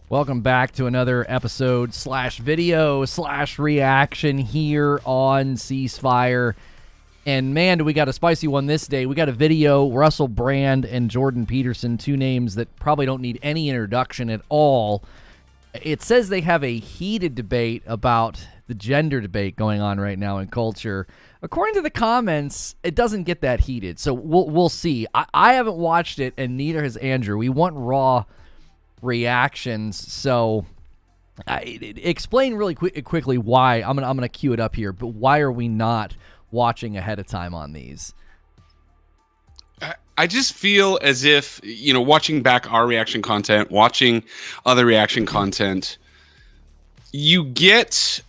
Welcome back to another episode /video /reaction here on Ceasefire. And man, do we got a spicy one this day. We got a video, russellbrand and Jordan Peterson, two names that probably don't need any introduction at all. It says they have a heated debate about the gender debate going on right now in culture. According to the comments, it doesn't get that heated, so we'll see. I haven't watched it, and neither has Andrew. We want raw reactions, so explain really quickly why. I'm gonna cue it up here, but why are we not watching ahead of time on these? I just feel as if, watching back our reaction content, watching other reaction content, you get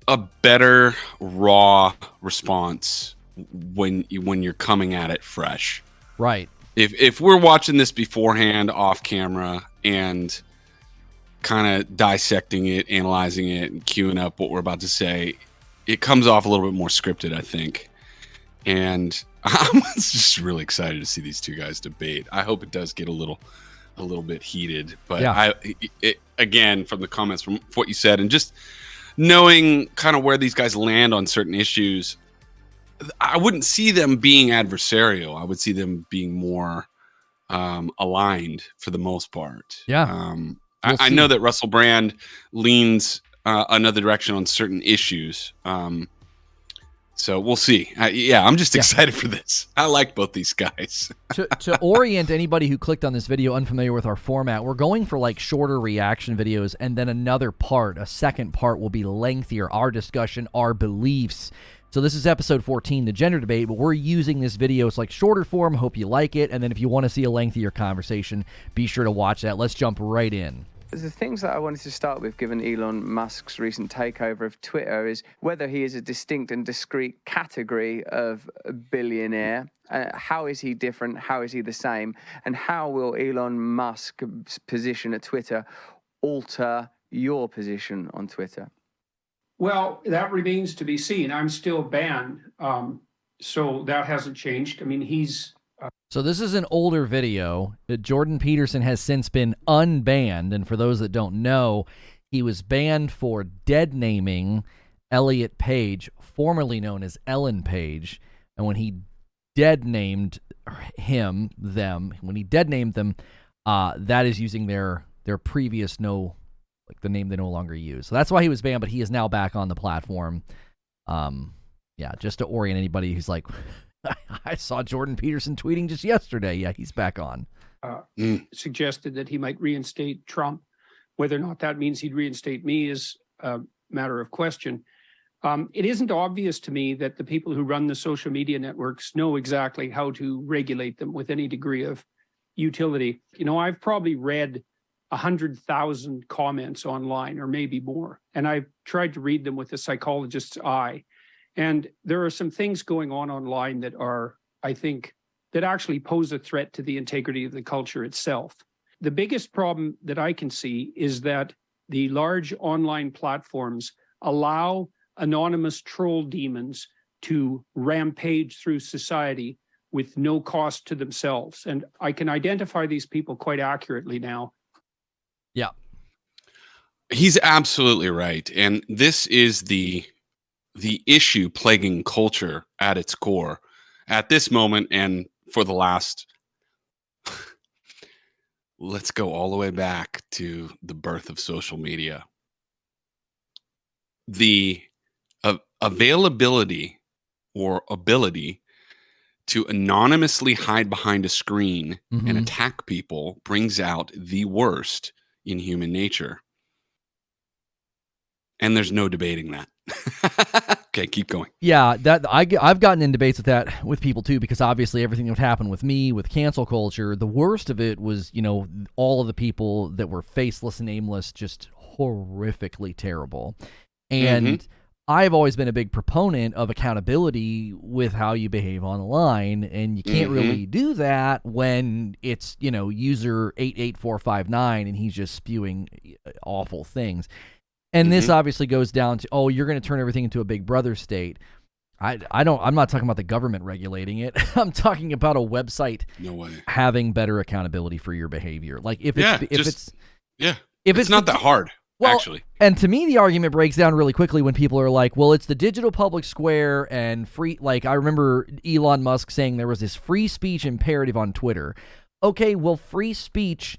a better raw response when you're coming at it fresh. Right. If we're watching this beforehand off camera and kind of dissecting it, analyzing it, and queuing up what we're about to say, it comes off a little bit more scripted, I think. And I'm just really excited to see these two guys debate. I hope it does get a little bit heated. But yeah. Again, from the comments, from what you said, and just knowing kind of where these guys land on certain issues, I wouldn't see them being adversarial. I would see them being more aligned for the most part. Yeah. I know that russellbrand leans another direction on certain issues. So we'll see. I'm just excited for this. I like both these guys. to orient anybody who clicked on this video unfamiliar with our format, we're going for like shorter reaction videos, and then a second part will be lengthier, our discussion, our beliefs. So this is episode 14, the gender debate, but we're using this video. It's like shorter form. Hope you like it. And then if you want to see a lengthier conversation, be sure to watch that. Let's jump right in. The things that I wanted to start with, given Elon Musk's recent takeover of Twitter, is whether he is a distinct and discrete category of a billionaire. How is he different? How is he the same? And how will Elon Musk's position at Twitter alter your position on Twitter? Well, that remains to be seen. I'm still banned, so that hasn't changed. I mean, he's... So this is an older video. Jordan Peterson has since been unbanned, and for those that don't know, he was banned for dead-naming Elliot Page, formerly known as Ellen Page, and when he dead-named them, that is using their previous the name they no longer use. So that's why he was banned, but he is now back on the platform. Just to orient anybody who's like... I saw Jordan Peterson tweeting just yesterday. Yeah, he's back on. Suggested that he might reinstate Trump. Whether or not that means he'd reinstate me is a matter of question. It isn't obvious to me that the people who run the social media networks know exactly how to regulate them with any degree of utility. I've probably read 100,000 comments online, or maybe more, and I've tried to read them with a psychologist's eye. And there are some things going on online that are, I think, that actually pose a threat to the integrity of the culture itself. The biggest problem that I can see is that the large online platforms allow anonymous troll demons to rampage through society with no cost to themselves. And I can identify these people quite accurately now. Yeah. He's absolutely right. And this is the issue plaguing culture at its core at this moment, and for the last let's go all the way back to the birth of social media. The availability or ability to anonymously hide behind a screen and attack people brings out the worst in human nature. And there's no debating that. Okay, keep going. Yeah, I've gotten in debates with that with people too, because obviously everything that happened with me with cancel culture, the worst of it was, all of the people that were faceless and nameless, just horrifically terrible. And I've always been a big proponent of accountability with how you behave online, and you can't really do that when it's, user 88459 and he's just spewing awful things. And this obviously goes down to, you're going to turn everything into a Big Brother state. I'm not talking about the government regulating it. I'm talking about a website no way having better accountability for your behavior. Like if it's If it's not that hard, well, actually. And to me, the argument breaks down really quickly when people are like, well, it's the digital public square and free. Like, I remember Elon Musk saying there was this free speech imperative on Twitter. Okay, well, free speech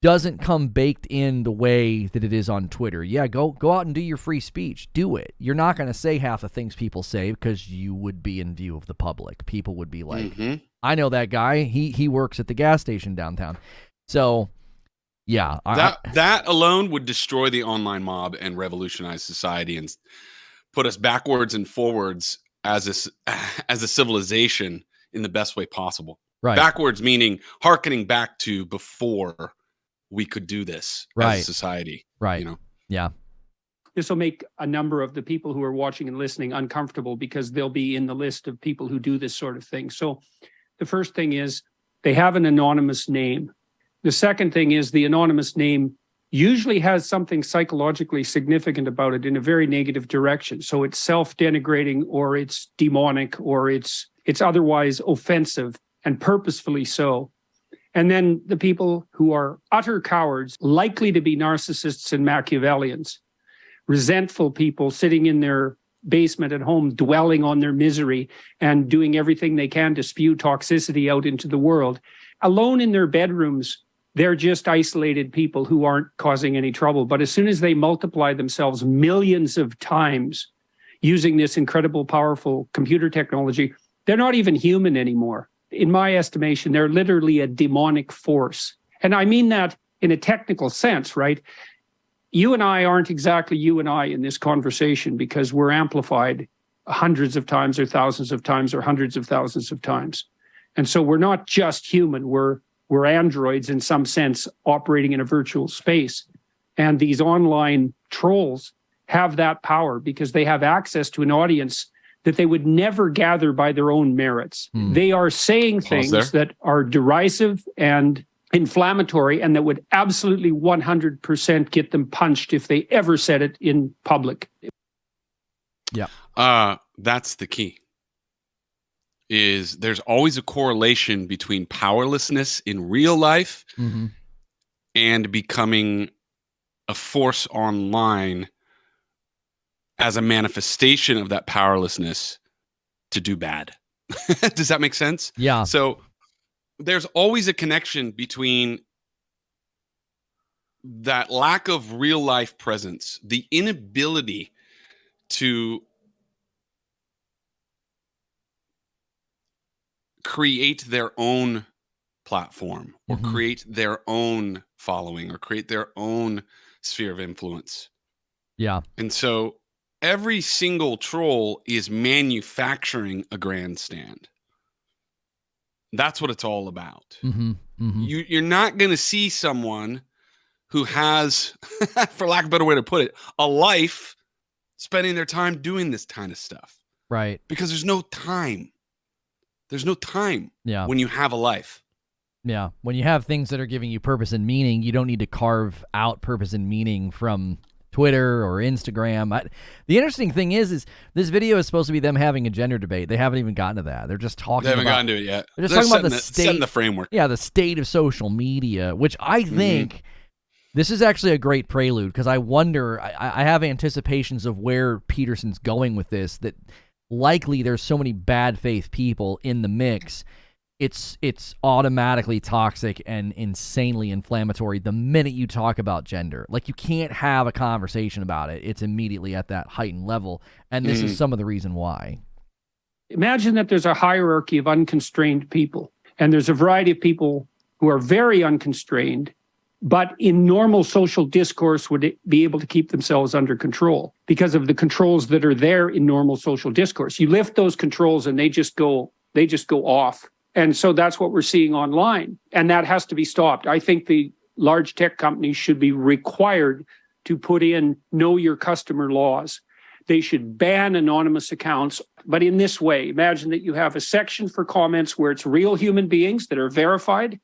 doesn't come baked in the way that it is on Twitter. Yeah, go out and do your free speech. Do it. You're not going to say half the things people say because you would be in view of the public. People would be like, I know that guy. He works at the gas station downtown. So, yeah. That alone would destroy the online mob and revolutionize society and put us backwards and forwards as a civilization in the best way possible. Right. Backwards meaning hearkening back to before we could do this as a society. Right. You know? Yeah. This will make a number of the people who are watching and listening uncomfortable because they'll be in the list of people who do this sort of thing. So the first thing is they have an anonymous name. The second thing is the anonymous name usually has something psychologically significant about it in a very negative direction. So it's self-denigrating, or it's demonic, or it's otherwise offensive, and purposefully so. And then the people who are utter cowards, likely to be narcissists and Machiavellians, resentful people sitting in their basement at home, dwelling on their misery and doing everything they can to spew toxicity out into the world. Alone in their bedrooms, they're just isolated people who aren't causing any trouble. But as soon as they multiply themselves millions of times using this incredible, powerful computer technology, they're not even human anymore. In my estimation, they're literally a demonic force. And I mean that in a technical sense, right? You and I aren't exactly you and I in this conversation because we're amplified hundreds of times or thousands of times or hundreds of thousands of times. And so we're not just human, we're androids in some sense operating in a virtual space. And these online trolls have that power because they have access to an audience that they would never gather by their own merits. They are saying things that are derisive and inflammatory and that would absolutely 100% get them punched if they ever said it in public. Yeah. That's the key. Is there's always a correlation between powerlessness in real life and becoming a force online as a manifestation of that powerlessness to do bad. Does that make sense? Yeah. So there's always a connection between that lack of real life presence, the inability to create their own platform or create their own following or create their own sphere of influence. Yeah. And so every single troll is manufacturing a grandstand. That's what it's all about. You're not going to see someone who has, for lack of a better way to put it, a life spending their time doing this kind of stuff. Right. Because there's no time. There's no time when you have a life. Yeah. When you have things that are giving you purpose and meaning, you don't need to carve out purpose and meaning from Twitter or Instagram. The interesting thing is this video is supposed to be them having a gender debate. They haven't even gotten to that. They're just talking. They haven't gotten to it yet. They're just talking about the state, setting the framework. Yeah, the state of social media, which I think this is actually a great prelude because I wonder. I have anticipations of where Peterson's going with this. That likely there's so many bad faith people in the mix. It's automatically toxic and insanely inflammatory the minute you talk about gender. Like, you can't have a conversation about it. It's immediately at that heightened level. And this is some of the reason why. Imagine that there's a hierarchy of unconstrained people, and there's a variety of people who are very unconstrained, but in normal social discourse would be able to keep themselves under control because of the controls that are there in normal social discourse. You lift those controls and they just go off. And so that's what we're seeing online. And that has to be stopped. I think the large tech companies should be required to put in know your customer laws. They should ban anonymous accounts. But in this way, imagine that you have a section for comments where it's real human beings that are verified.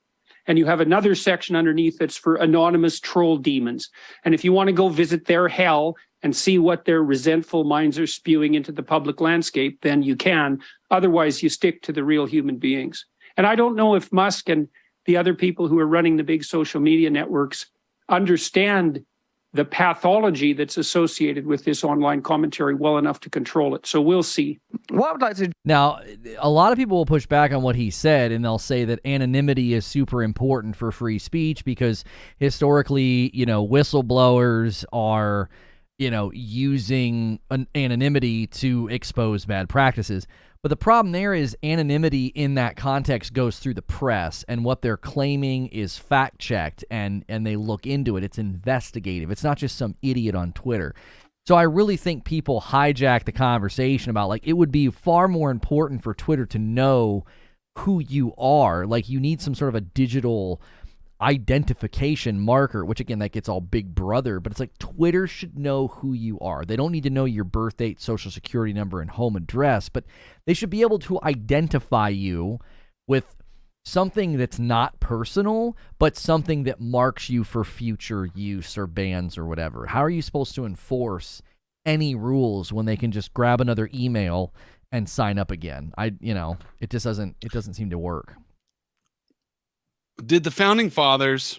And you have another section underneath that's for anonymous troll demons. And if you want to go visit their hell and see what their resentful minds are spewing into the public landscape, then you can. Otherwise, you stick to the real human beings. And I don't know if Musk and the other people who are running the big social media networks understand the pathology that's associated with this online commentary well enough to control it. So we'll see. What I would like to Now, a lot of people will push back on what he said, and they'll say that anonymity is super important for free speech because historically, whistleblowers are, using anonymity to expose bad practices. But the problem there is anonymity in that context goes through the press, and what they're claiming is fact-checked, and they look into it. It's investigative. It's not just some idiot on Twitter. So I really think people hijack the conversation about, it would be far more important for Twitter to know who you are. You need some sort of a digital identification marker, which again, that gets all big brother, but it's Twitter should know who you are. They don't need to know your birth date, social security number, and home address, but they should be able to identify you with something that's not personal, but something that marks you for future use or bans or whatever. How are you supposed to enforce any rules when they can just grab another email and sign up again? It just doesn't seem to work. Did the founding fathers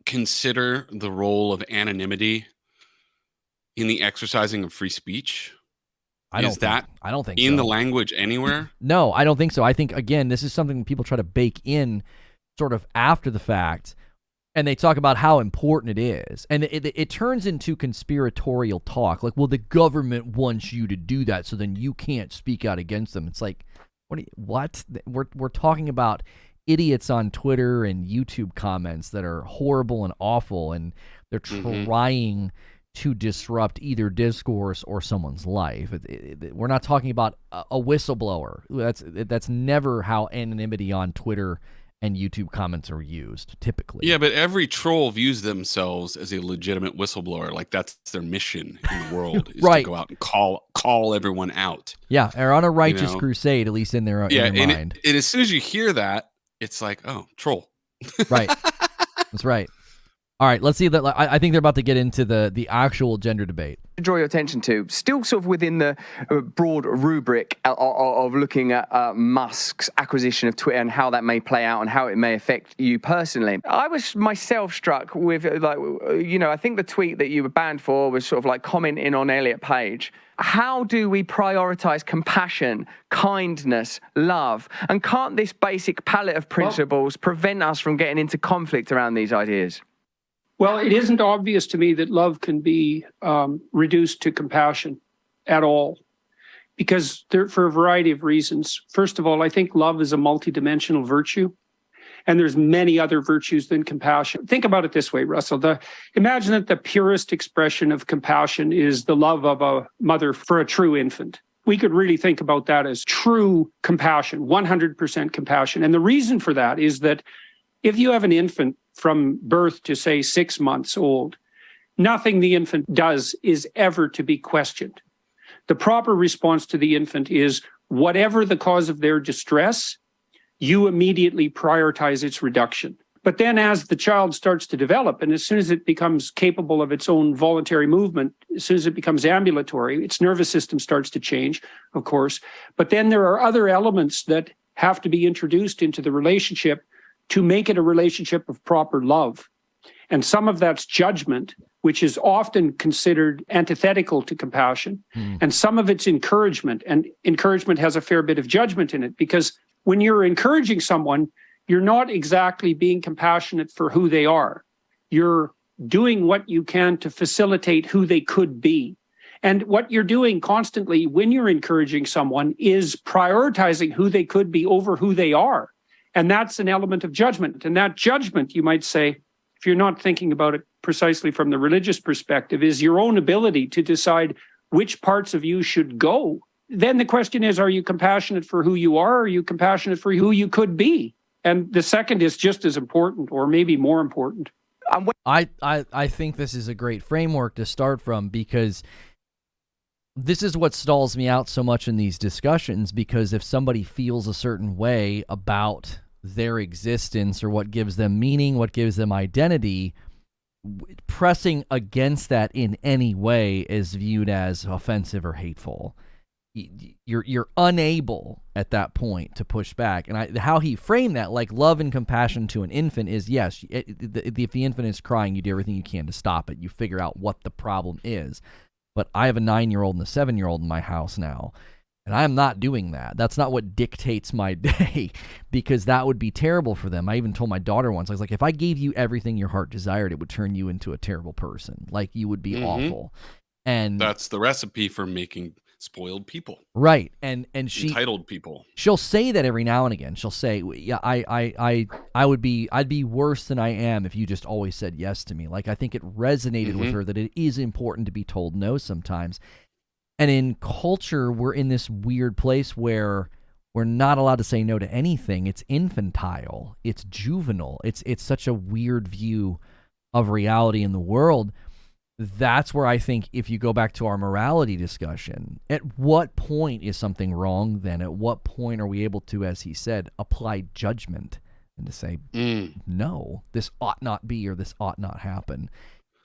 consider the role of anonymity in the exercising of free speech? I don't think in so. the language anywhere? No, I don't think so. I think, again, this is something people try to bake in sort of after the fact, and they talk about how important it is. And it turns into conspiratorial talk. The government wants you to do that, so then you can't speak out against them. It's what? We're talking about idiots on Twitter and YouTube comments that are horrible and awful, and they're trying to disrupt either discourse or someone's life. We're not talking about a whistleblower. That's never how anonymity on Twitter and YouTube comments are used, typically. Yeah, but every troll views themselves as a legitimate whistleblower. That's their mission in the world, is right. to go out and call everyone out. Yeah, they're on a righteous crusade, at least in their mind. And as soon as you hear that, it's oh, troll. Right. That's right. All right, let's see that. I think they're about to get into the actual gender debate. To draw your attention to, still sort of within the broad rubric of looking at Musk's acquisition of Twitter and how that may play out and how it may affect you personally. I was myself struck with, I think the tweet that you were banned for was sort of commenting on Elliot Page. How do we prioritize compassion, kindness, love? And can't this basic palette of principles prevent us from getting into conflict around these ideas? Well, it isn't obvious to me that love can be reduced to compassion at all, because for a variety of reasons. First of all, I think love is a multidimensional virtue, and there's many other virtues than compassion. Think about it this way, Russell. Imagine that the purest expression of compassion is the love of a mother for a true infant. We could really think about that as true compassion, 100% compassion. And the reason for that is that if you have an infant from birth to, say, 6 months old, nothing the infant does is ever to be questioned. The proper response to the infant is, whatever the cause of their distress, you immediately prioritize its reduction. But then as the child starts to develop, and as soon as it becomes capable of its own voluntary movement, as soon as it becomes ambulatory, its nervous system starts to change, of course. But then there are other elements that have to be introduced into the relationship to make it a relationship of proper love. And some of that's judgment, which is often considered antithetical to compassion. And some of it's encouragement. And encouragement has a fair bit of judgment in it, because when you're encouraging someone, you're not exactly being compassionate for who they are. You're doing what you can to facilitate who they could be. And what you're doing constantly when you're encouraging someone is prioritizing who they could be over who they are. And that's an element of judgment. And that judgment, you might say, if you're not thinking about it precisely from the religious perspective, is your own ability to decide which parts of you should go. Then the question is, are you compassionate for who you are? Or are you compassionate for who you could be? And the second is just as important, or maybe more important. I think this is a great framework to start from, because this is what stalls me out so much in these discussions, because if somebody feels a certain way about their existence or what gives them meaning, what gives them identity, pressing against that in any way is viewed as offensive or hateful. you're unable at that point to push back. And how he framed that, like love and compassion to an infant, is yes, if the infant is crying, you do everything you can to stop it. You figure out what the problem is. But I have a 9-year-old and a 7-year-old in my house now, and I am not doing that. That's not what dictates my day, because that would be terrible for them. I even told my daughter once, I was like, if I gave you everything your heart desired, it would turn you into a terrible person. Like, you would be awful. And that's the recipe for making spoiled people, right? And she entitled people. She'll say that every now and again. She'll say, "Yeah, I'd be worse than I am if you just always said yes to me." Like, I think it resonated with her that it is important to be told no sometimes. And in culture, we're in this weird place where we're not allowed to say no to anything. It's infantile. It's juvenile. It's such a weird view of reality in the world. That's where I think, if you go back to our morality discussion, at what point is something wrong then? At what point are we able to, as he said, apply judgment and to say, no, this ought not be, or this ought not happen?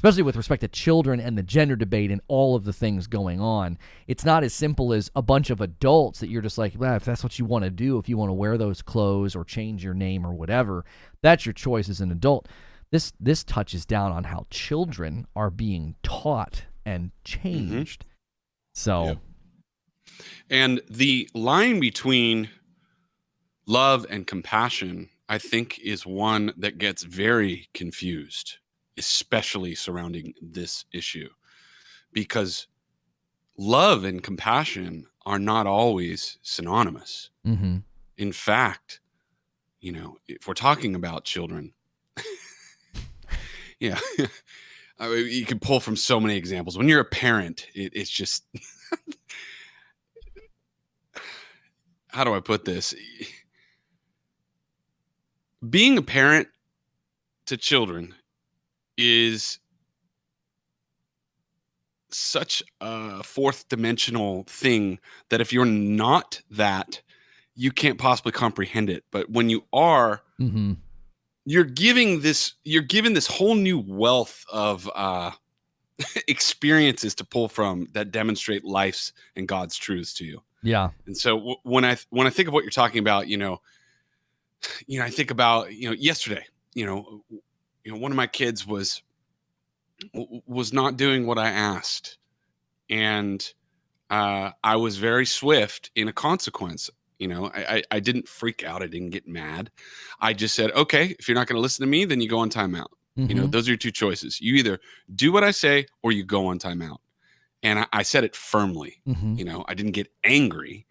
Especially with respect to children and the gender debate and all of the things going on. It's not as simple as a bunch of adults that you're just like, well, if that's what you want to do, if you want to wear those clothes or change your name or whatever, that's your choice as an adult. This touches down on how children are being taught and changed. So, and the line between love and compassion, I think, is one that gets very confused, especially surrounding this issue, because love and compassion are not always synonymous. In fact, if we're talking about children, yeah, I mean, you can pull from so many examples. When you're a parent, it's just, how do I put this? Being a parent to children is such a fourth dimensional thing that if you're not that, you can't possibly comprehend it. But when you are, you're given this whole new wealth of experiences to pull from that demonstrate life's and God's truths to you. Yeah. And so when I think of what you're talking about, I think about, yesterday, one of my kids was not doing what I asked. And I was very swift in a consequence. I didn't freak out. I didn't get mad. I just said, okay, if you're not going to listen to me, then you go on timeout. Those are your two choices. You either do what I say or you go on timeout. And I said it firmly. I didn't get angry,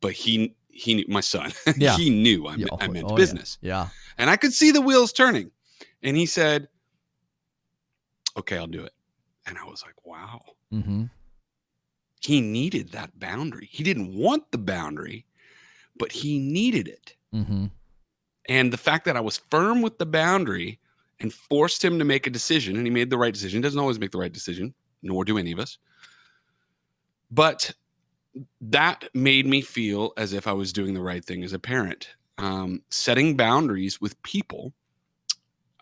but he knew, my son, he knew I meant business. Yeah. And I could see the wheels turning. And he said, okay, I'll do it. And I was like, wow. He needed that boundary. He didn't want the boundary, but he needed it. And the fact that I was firm with the boundary and forced him to make a decision, and he made the right decision. He doesn't always make the right decision, nor do any of us. But that made me feel as if I was doing the right thing as a parent. Setting boundaries with people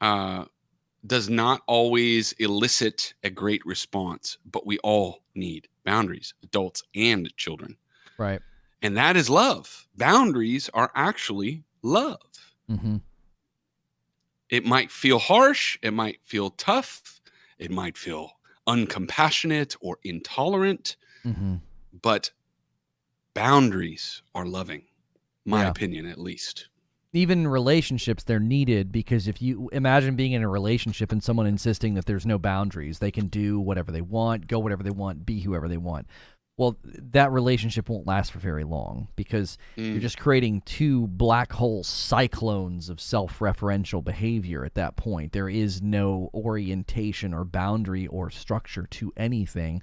does not always elicit a great response, but we all need boundaries, adults and children. Right. And that is love. Boundaries are actually love. It might feel harsh. It might feel tough. It might feel uncompassionate or intolerant. But boundaries are loving, my opinion, at least. Even in relationships, they're needed, because if you imagine being in a relationship and someone insisting that there's no boundaries, they can do whatever they want, go whatever they want, be whoever they want. Well, that relationship won't last for very long, because you're just creating two black hole cyclones of self-referential behavior at that point. There is no orientation or boundary or structure to anything.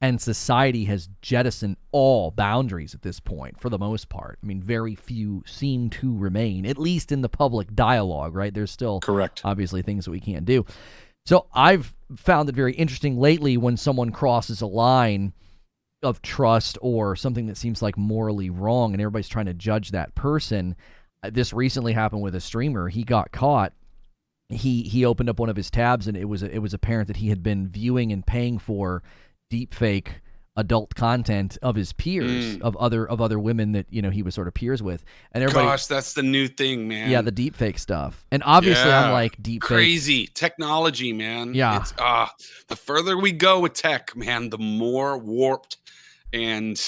And society has jettisoned all boundaries at this point, for the most part. I mean, very few seem to remain, at least in the public dialogue, right? There's still obviously things that we can't do. So I've found it very interesting lately when someone crosses a line of trust or something that seems like morally wrong, and everybody's trying to judge that person. This recently happened with a streamer. He got caught. He opened up one of his tabs, and it was apparent that he had been viewing and paying for deepfake adult content of his peers, of other women that, you know, he was sort of peers with. And everybody, Gosh, that's the new thing, man. yeah, the deep fake stuff. And obviously I'm like, deep crazy technology, man. Yeah. It's the further we go with tech, man, the more warped and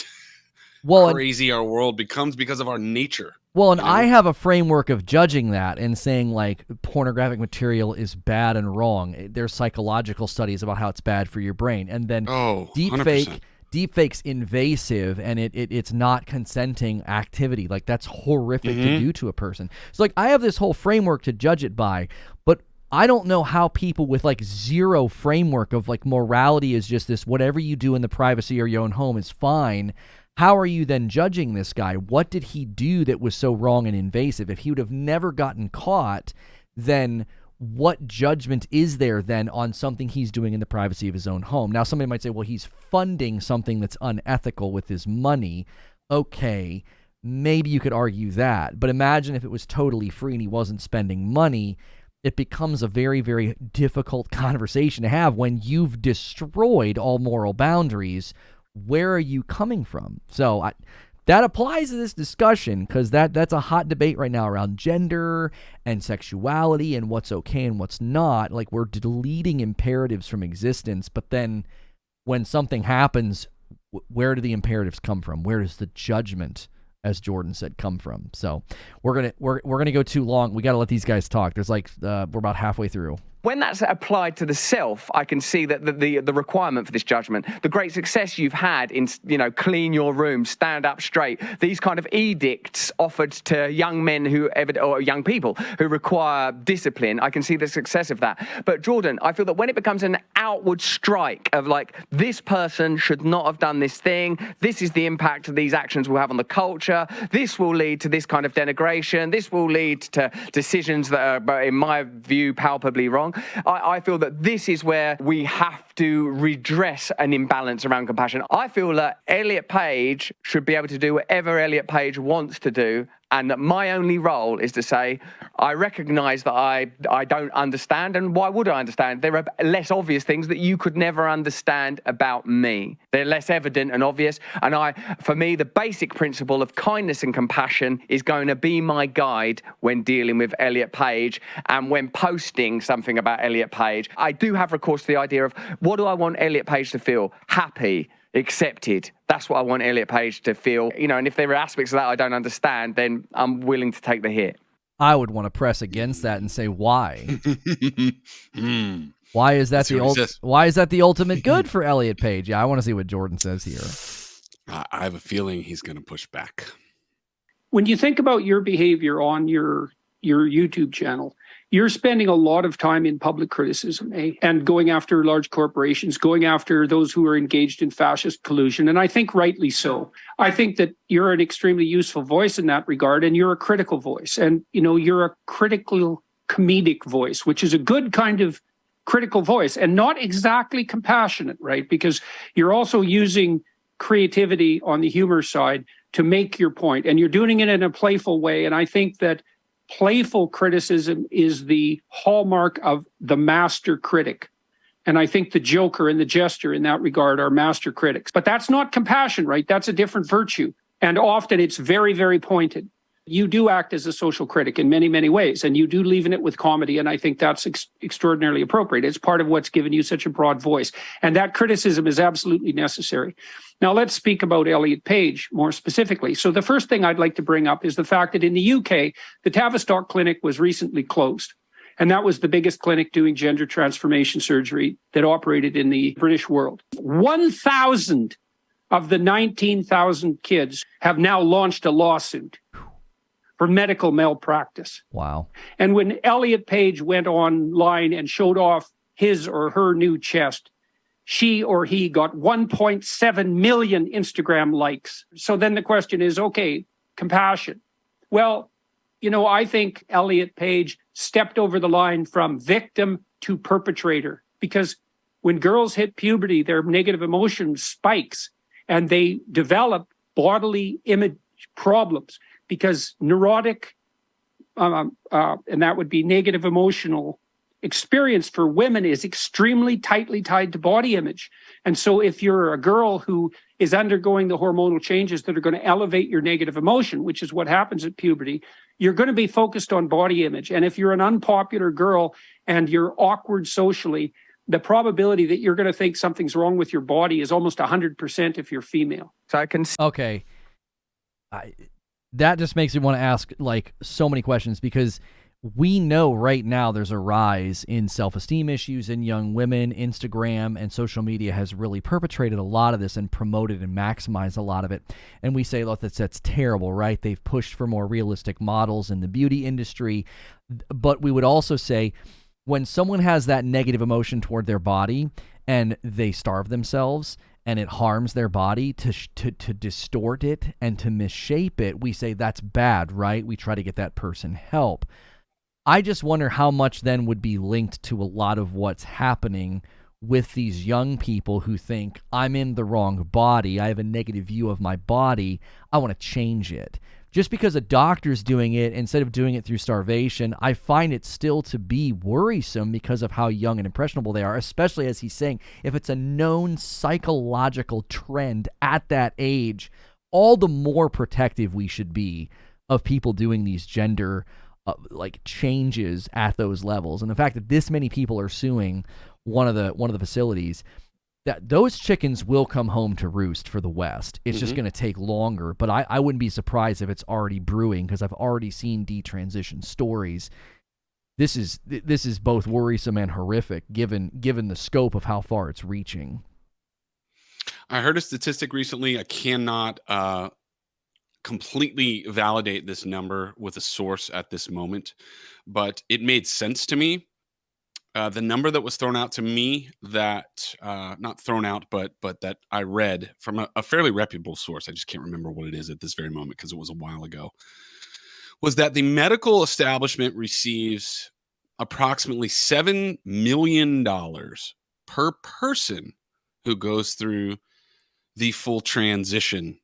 crazy our world becomes because of our nature. Well, and I have a framework of judging that and saying, like, pornographic material is bad and wrong. There's psychological studies about how it's bad for your brain. And then deepfake's invasive, and it's not consenting activity. Like, that's horrific to do to a person. So, like, I have this whole framework to judge it by, but I don't know how people with, like, zero framework of, like, morality is just this, whatever you do in the privacy of your own home is fine. How are you then judging this guy? What did he do that was so wrong and invasive? If he would have never gotten caught, then what judgment is there then on something he's doing in the privacy of his own home? Now, somebody might say, well, he's funding something that's unethical with his money. Okay, maybe you could argue that. But imagine if it was totally free and he wasn't spending money. It becomes a very, very difficult conversation to have when you've destroyed all moral boundaries. Where are you coming from? So that applies to this discussion, because that's a hot debate right now around gender and sexuality and what's okay and what's not. Like, we're deleting imperatives from existence, but then when something happens, where do the imperatives come from? Where does the judgment, as Jordan said, come from? So we're gonna go too long. We got to let these guys talk. There's like we're about halfway through. When that's applied to the self, I can see that the requirement for this judgment, the great success you've had in, you know, clean your room, stand up straight, these kind of edicts offered to young men or young people who require discipline, I can see the success of that. But Jordan, I feel that when it becomes an outward strike of like, this person should not have done this thing, this is the impact these actions will have on the culture, this will lead to this kind of denigration, this will lead to decisions that are, in my view, palpably wrong. I feel that this is where we have to redress an imbalance around compassion. I feel that Elliot Page should be able to do whatever Elliot Page wants to do, and that my only role is to say, I recognize that I don't understand, and why would I understand? There are less obvious things that you could never understand about me. They're less evident and obvious, and for me, the basic principle of kindness and compassion is going to be my guide when dealing with Elliot Page and when posting something about Elliot Page. I do have recourse to the idea of, what do I want Elliot Page to feel? Happy, accepted. That's what I want Elliot Page to feel. You know, and if there are aspects of that I don't understand, then I'm willing to take the hit. I would want to press against that and say, why? Why is that the ultimate good for Elliot Page? Yeah, I want to see what Jordan says here. I have a feeling he's going to push back. When you think about your behavior on your YouTube channel, you're spending a lot of time in public criticism, and going after large corporations, going after those who are engaged in fascist collusion. And I think rightly so. I think that you're an extremely useful voice in that regard, and you're a critical voice. And, you know, you're a critical comedic voice, which is a good kind of critical voice and not exactly compassionate, right? Because you're also using creativity on the humor side to make your point, and you're doing it in a playful way. And I think that playful criticism is the hallmark of the master critic. And I think the joker and the jester in that regard are master critics. But that's not compassion, right? That's a different virtue. And often it's very, very pointed. You do act as a social critic in many, many ways, and you do leaven it with comedy, and I think that's extraordinarily appropriate. It's part of what's given you such a broad voice, and that criticism is absolutely necessary. Now, let's speak about Elliot Page more specifically. So the first thing I'd like to bring up is the fact that in the UK, the Tavistock Clinic was recently closed, and that was the biggest clinic doing gender transformation surgery that operated in the British world. 1,000 of the 19,000 kids have now launched a lawsuit for medical malpractice. Wow. And when Elliot Page went online and showed off his or her new chest, she or he got 1.7 million Instagram likes. So then the question is, okay, compassion. Well, you know, I think Elliot Page stepped over the line from victim to perpetrator, because when girls hit puberty, their negative emotion spikes and they develop bodily image problems. Because neurotic, and that would be negative emotional experience for women is extremely tightly tied to body image. And so if you're a girl who is undergoing the hormonal changes that are going to elevate your negative emotion, which is what happens at puberty, you're going to be focused on body image. And if you're an unpopular girl and you're awkward socially, the probability that you're going to think something's wrong with your body is almost 100% if you're female. So I can Okay. That just makes me want to ask like so many questions, because we know right now there's a rise in self-esteem issues in young women. Instagram and social media has really perpetrated a lot of this and promoted and maximized a lot of it. And we say, look, that's terrible, right? They've pushed for more realistic models in the beauty industry. But we would also say, when someone has that negative emotion toward their body and they starve themselves and it harms their body to distort it and to misshape it, we say that's bad, right? We try to get that person help. I just wonder how much then would be linked to a lot of what's happening with these young people who think, I'm in the wrong body, I have a negative view of my body, I want to change it. Just because a doctor's doing it instead of doing it through starvation, I find it still to be worrisome because of how young and impressionable they are, especially as he's saying, if it's a known psychological trend at that age, all the more protective we should be of people doing these gender like changes at those levels. And the fact that this many people are suing one of the facilities, that those chickens will come home to roost for the West. It's just going to take longer, but I wouldn't be surprised if it's already brewing, because I've already seen detransition stories. This is both worrisome and horrific given the scope of how far it's reaching. I heard a statistic recently. I cannot completely validate this number with a source at this moment, but it made sense to me. The number that was thrown out to me, that not thrown out, but that I read from a fairly reputable source, I just can't remember what it is at this very moment because it was a while ago, was that the medical establishment receives approximately $7 million per person who goes through the full transition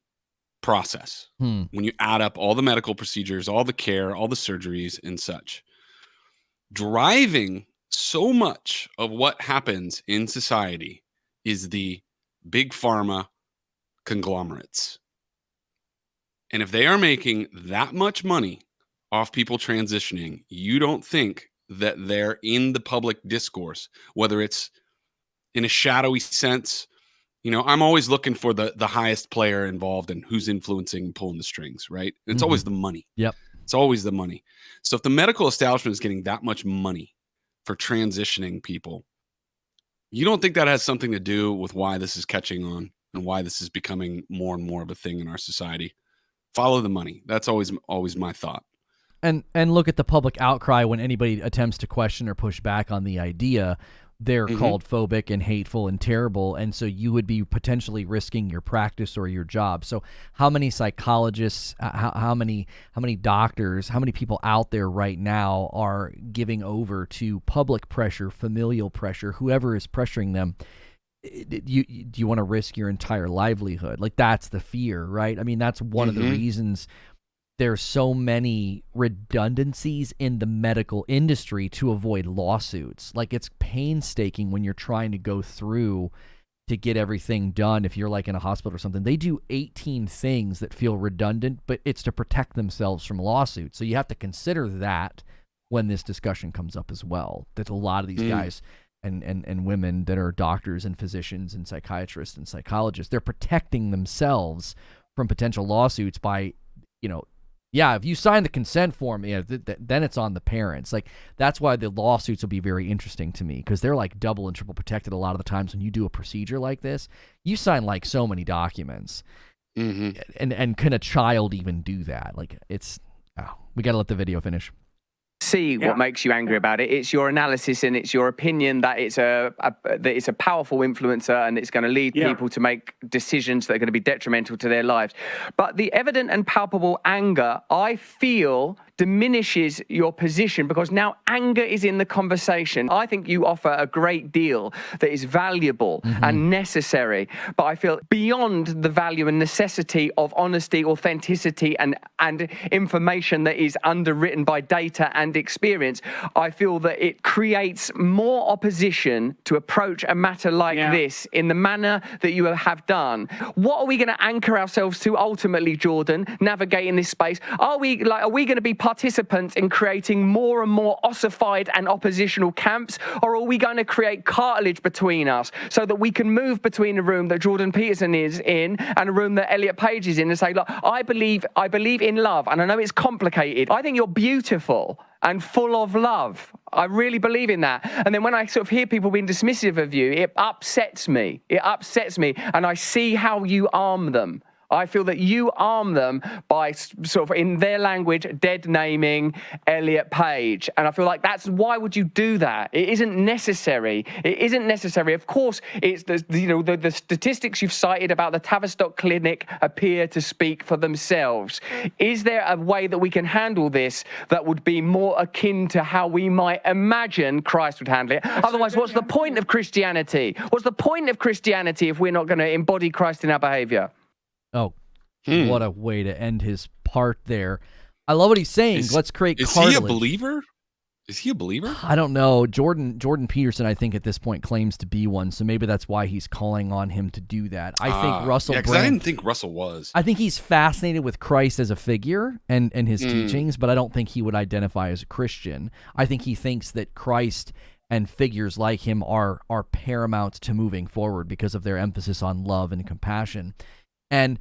process. When you add up all the medical procedures, all the care, all the surgeries and such, driving so much of what happens in society is the big pharma conglomerates. And if they are making that much money off people transitioning, you don't think that they're in the public discourse, whether it's in a shadowy sense. You know, I'm always looking for the highest player involved and who's influencing and pulling the strings, right? It's always the money. Yep. It's always the money. So if the medical establishment is getting that much money for transitioning people, you don't think that has something to do with why this is catching on and why this is becoming more and more of a thing in our society? Follow the money. That's always my thought. And look at the public outcry when anybody attempts to question or push back on the idea. They're called phobic and hateful and terrible, and so you would be potentially risking your practice or your job. So how many psychologists, how many doctors, how many people out there right now are giving over to public pressure, familial pressure, whoever is pressuring them? Do you want to risk your entire livelihood? Like, that's the fear, right? I mean, that's one of the reasons there's so many redundancies in the medical industry to avoid lawsuits. Like, it's painstaking when you're trying to go through to get everything done. If you're like in a hospital or something, they do 18 things that feel redundant, but it's to protect themselves from lawsuits. So you have to consider that when this discussion comes up as well, that a lot of these guys and women that are doctors and physicians and psychiatrists and psychologists, they're protecting themselves from potential lawsuits by, if you sign the consent form, then it's on the parents. Like, that's why the lawsuits will be very interesting to me, because they're like double and triple protected a lot of the times when you do a procedure like this. You sign like so many documents. And can a child even do that? Like, we got to let the video finish. See what makes you angry about it. It's your analysis and it's your opinion that it's a powerful influencer and it's going to lead people to make decisions that are going to be detrimental to their lives. But the evident and palpable anger, I feel, diminishes your position because now anger is in the conversation. I think you offer a great deal that is valuable and necessary, but I feel beyond the value and necessity of honesty, authenticity, and information that is underwritten by data and experience, I feel that it creates more opposition to approach a matter like this in the manner that you have done. What are we going to anchor ourselves to ultimately, Jordan, navigating this space? Are we going to be participants in creating more and more ossified and oppositional camps, or are we going to create cartilage between us so that we can move between a room that Jordan Peterson is in and a room that Elliot Page is in and say, look, I believe in love, and I know it's complicated. I think you're beautiful and full of love. I really believe in that. And then when I sort of hear people being dismissive of you, it upsets me. It upsets me, and I see how you arm them. I feel that you arm them by sort of, in their language, dead naming Elliot Page. And I feel like why would you do that? It isn't necessary. It isn't necessary. Of course, it's the statistics you've cited about the Tavistock Clinic appear to speak for themselves. Is there a way that we can handle this that would be more akin to how we might imagine Christ would handle it? Otherwise, what's the point of Christianity? What's the point of Christianity if we're not going to embody Christ in our behavior? Oh, what a way to end his part there. I love what he's saying. Let's create cartilage. Is he a believer? Is he a believer? I don't know. Jordan Peterson, I think, at this point claims to be one, so maybe that's why he's calling on him to do that. I think Russell Brand... I didn't think Russell was. I think he's fascinated with Christ as a figure and his teachings, but I don't think he would identify as a Christian. I think he thinks that Christ and figures like him are paramount to moving forward because of their emphasis on love and compassion. And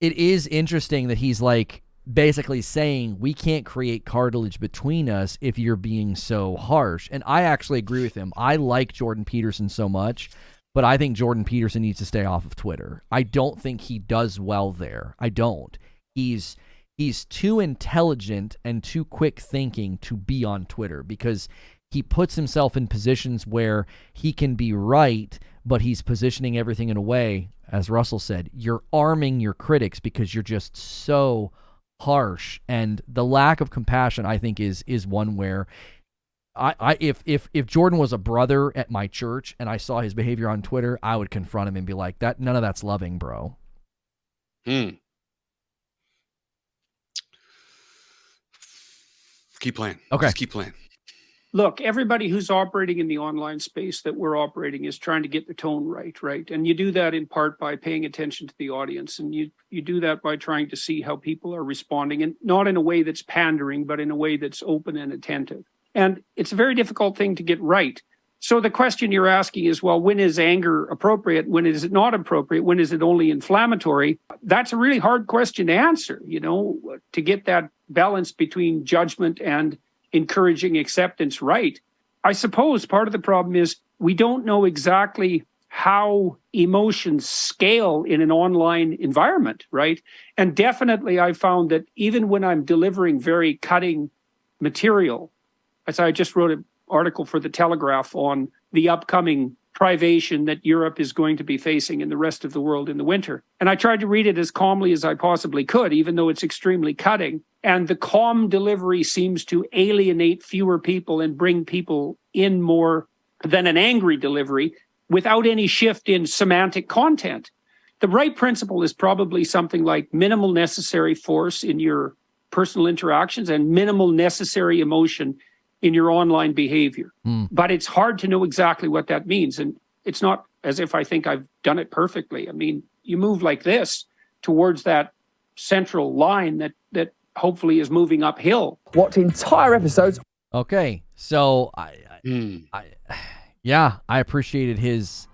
it is interesting that he's like basically saying we can't create cartilage between us if you're being so harsh. And I actually agree with him. I like Jordan Peterson so much, but I think Jordan Peterson needs to stay off of Twitter. I don't think he does well there. I don't. He's too intelligent and too quick thinking to be on Twitter because he puts himself in positions where he can be right, but he's positioning everything in a way, as Russell said, you're arming your critics because you're just so harsh. And the lack of compassion, I think, is one where if Jordan was a brother at my church and I saw his behavior on Twitter, I would confront him and be like, "That none of that's loving, bro." Keep playing. Okay. Just keep playing. Look, everybody who's operating in the online space that we're operating is trying to get the tone right? And you do that in part by paying attention to the audience. And you do that by trying to see how people are responding, and not in a way that's pandering, but in a way that's open and attentive. And it's a very difficult thing to get right. So the question you're asking is, well, when is anger appropriate? When is it not appropriate? When is it only inflammatory? That's a really hard question to answer, to get that balance between judgment and encouraging acceptance right. I suppose part of the problem is we don't know exactly how emotions scale in an online environment, right? And definitely I found that even when I'm delivering very cutting material, as I just wrote an article for The Telegraph on the upcoming privation that Europe is going to be facing in the rest of the world in the winter. And I tried to read it as calmly as I possibly could, even though it's extremely cutting. And the calm delivery seems to alienate fewer people and bring people in more than an angry delivery without any shift in semantic content. The right principle is probably something like minimal necessary force in your personal interactions and minimal necessary emotion in your online behavior. But it's hard to know exactly what that means. And it's not as if I think I've done it perfectly. I mean, you move like this towards that central line that hopefully is moving uphill. Watch entire episodes. Okay, so I appreciated his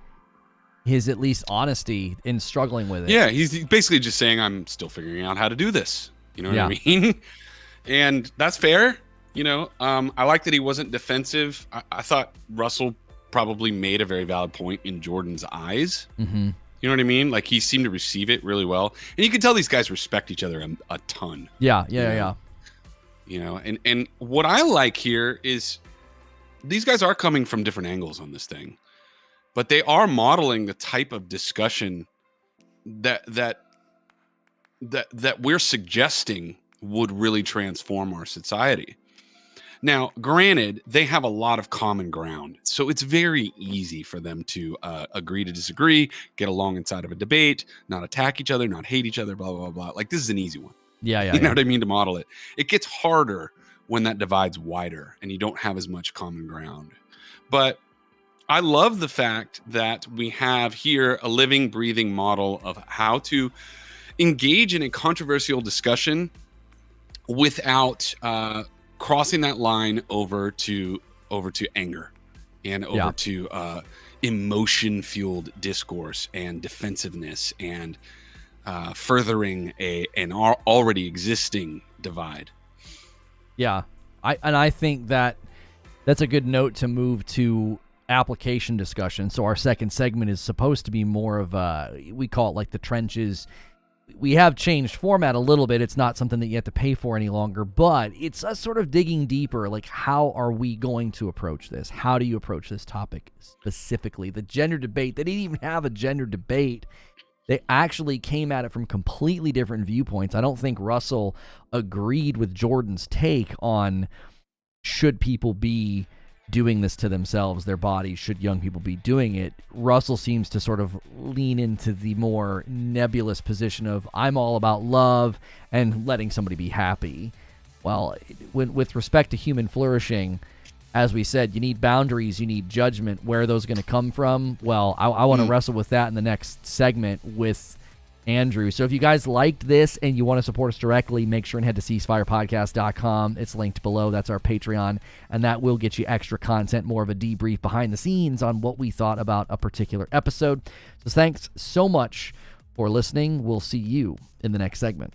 at least honesty in struggling with it. Yeah, he's basically just saying I'm still figuring out how to do this. You know what I mean? And that's fair. I like that he wasn't defensive. I thought Russell probably made a very valid point in Jordan's eyes. Mm-hmm. You know what I mean? Like, he seemed to receive it really well. And you can tell these guys respect each other a ton. Yeah. And what I like here is these guys are coming from different angles on this thing, but they are modeling the type of discussion that we're suggesting would really transform our society. Now, granted, they have a lot of common ground, so it's very easy for them to agree to disagree, get along inside of a debate, not attack each other, not hate each other, blah, blah, blah. Like, this is an easy one. Yeah, You know what I mean? To model it. It gets harder when that divide's wider and you don't have as much common ground. But I love the fact that we have here a living, breathing model of how to engage in a controversial discussion without crossing that line over to anger and over to emotion-fueled discourse and defensiveness and furthering an already existing divide. Yeah. I think that's a good note to move to application discussion. So our second segment is supposed to be more of we call it like the trenches. We have changed format a little bit. It's not something that you have to pay for any longer, but it's us sort of digging deeper. Like, how are we going to approach this? How do you approach this topic specifically? The gender debate, they didn't even have a gender debate. They actually came at it from completely different viewpoints. I don't think Russell agreed with Jordan's take on should people be doing this to themselves, their bodies, should young people be doing it. Russell seems to sort of lean into the more nebulous position of I'm all about love and letting somebody be happy. Well, with respect to human flourishing, as we said, you need boundaries, you need judgment. Where are those going to come from? Well, I want to wrestle with that in the next segment with Andrew. So if you guys liked this and you want to support us directly, make sure and head to ceasefirepodcast.com. It's linked below. That's our Patreon, and that will get you extra content, more of a debrief behind the scenes on what we thought about a particular episode. So thanks so much for listening. We'll see you in the next segment.